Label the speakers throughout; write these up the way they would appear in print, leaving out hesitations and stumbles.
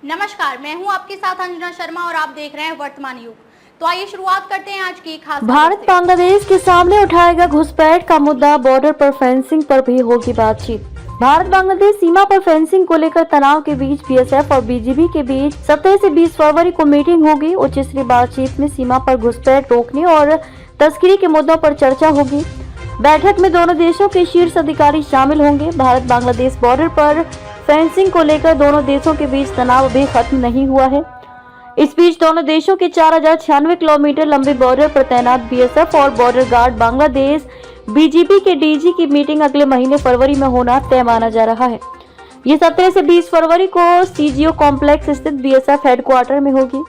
Speaker 1: नमस्कार, मैं हूं आपके साथ अंजना शर्मा और आप देख रहे हैं वर्तमान युग। तो आइए शुरुआत करते हैं आज की खास।
Speaker 2: भारत बांग्लादेश के सामने उठाएगा घुसपैठ का मुद्दा, बॉर्डर पर फेंसिंग पर भी होगी बातचीत। भारत बांग्लादेश सीमा पर फेंसिंग को लेकर तनाव के बीच बीएसएफ और बीजीबी के बीच 17 से 20 फरवरी को मीटिंग होगी। उच्च स्तरीय बातचीत में सीमा पर घुसपैठ रोकने और तस्करी के मुद्दों पर चर्चा होगी। बैठक में दोनों देशों के शीर्ष अधिकारी शामिल होंगे। भारत बांग्लादेश बॉर्डर पर फेंसिंग को लेकर दोनों देशों के बीच तनाव अभी खत्म नहीं हुआ है। इस बीच दोनों देशों के 4096 किलोमीटर लंबे बॉर्डर पर तैनात बीएसएफ और बॉर्डर गार्ड बांग्लादेश बीजीबी के डीजी की मीटिंग अगले महीने फरवरी में होना तय माना जा रहा है। ये 17 से 20 फरवरी को सीजीओ कॉम्प्लेक्स स्थित बीएसएफ हेडक्वार्टर में होगी।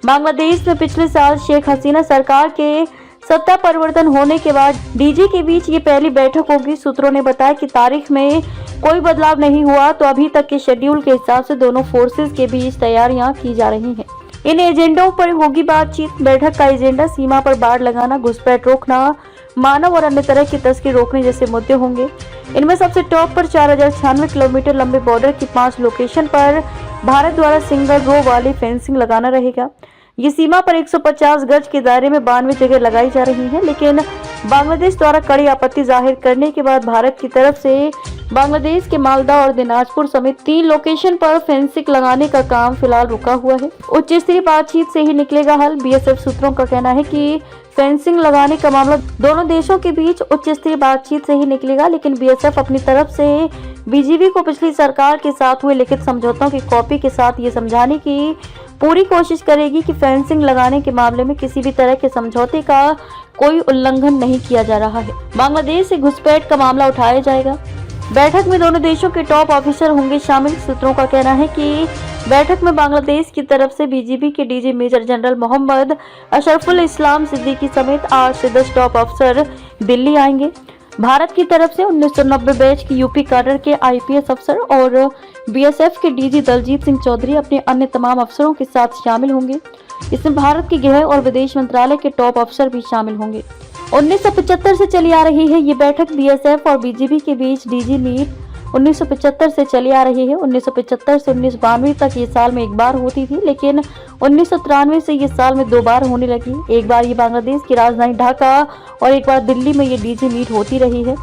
Speaker 2: बांग्लादेश में पिछले साल शेख हसीना सरकार के सत्ता परिवर्तन होने के बाद डीजी के बीच ये पहली बैठक होगी। सूत्रों ने बताया कि तारीख में कोई बदलाव नहीं हुआ तो अभी तक के शेड्यूल के हिसाब से दोनों फोर्सेस के बीच तैयारियां की जा रही हैं। इन एजेंडों पर होगी बातचीत। बैठक का एजेंडा सीमा पर बाड़ लगाना, घुसपैठ रोकना, मानव और अन्य तरह की तस्करी रोकने जैसे मुद्दे होंगे। इनमें सबसे टॉप पर 4096 किलोमीटर लंबे बॉर्डर की 5 लोकेशन पर भारत द्वारा सिंगल रो वाली फेंसिंग लगाना रहेगा। ये सीमा पर 150 गज के दायरे में 92 जगह लगाई जा रही है, लेकिन बांग्लादेश द्वारा कड़ी आपत्ति जाहिर करने के बाद भारत की तरफ से बांग्लादेश के मालदा और दिनाजपुर समेत 3 लोकेशन पर फेंसिंग लगाने का काम फिलहाल रुका हुआ है। उच्च स्तरीय बातचीत से ही निकलेगा हल। बीएसएफ सूत्रों का कहना है कि फेंसिंग लगाने का मामला दोनों देशों के बीच उच्च स्तरीय बातचीत से ही निकलेगा, लेकिन बीएसएफ अपनी तरफ से बीजीबी को पिछली सरकार के साथ हुए लिखित समझौतों की कॉपी के साथ ये समझाने की पूरी कोशिश करेगी कि फेंसिंग लगाने के मामले में किसी भी तरह के समझौते का कोई उल्लंघन नहीं किया जा रहा है। बांग्लादेश से घुसपैठ का मामला उठाया जाएगा। बैठक में दोनों देशों के टॉप ऑफिसर होंगे शामिल। सूत्रों का कहना है कि बैठक में बांग्लादेश की तरफ से बीजीबी के डीजी मेजर जनरल मोहम्मद अशरफुल इस्लाम सिद्दीकी समेत 8 से 10 टॉप अफसर दिल्ली आएंगे। भारत की तरफ से 1990 बैच की यूपी कैडर के आईपीएस अफसर और बीएसएफ के डीजी दलजीत सिंह चौधरी अपने अन्य तमाम अफसरों के साथ शामिल होंगे। इसमें भारत के गृह और विदेश मंत्रालय के टॉप अफसर भी शामिल होंगे। 1975 से चली आ रही है ये बैठक बीएसएफ और बीजीबी के बीच डीजी मीट 1975 से चली आ रही है। 1975 से 1992 तक ये साल में एक बार होती थी, लेकिन 1993 से ये साल में 2 बार होने लगी। एक बार ये बांग्लादेश की राजधानी ढाका और एक बार दिल्ली में ये डीजी मीट होती रही है।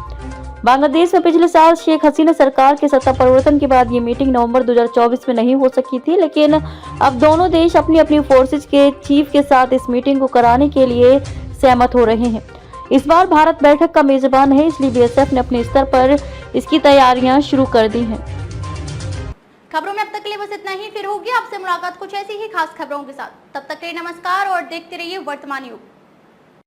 Speaker 2: बांग्लादेश में पिछले साल शेख हसीना सरकार के सत्ता परिवर्तन के बाद ये मीटिंग नवंबर 2024 में नहीं हो सकी थी, लेकिन अब दोनों देश अपनी अपनी फोर्सेज के चीफ के साथ इस मीटिंग को कराने के लिए सहमत हो रहे हैं। इस बार भारत बैठक का मेजबान है, इसलिए बीएसएफ ने अपने स्तर पर इसकी तैयारियां शुरू कर दी हैं।
Speaker 1: खबरों में अब तक के लिए बस इतना ही। फिर होगी आपसे मुलाकात कुछ ऐसी ही खास खबरों के साथ। तब तक के लिए नमस्कार और देखते रहिए वर्तमान युग।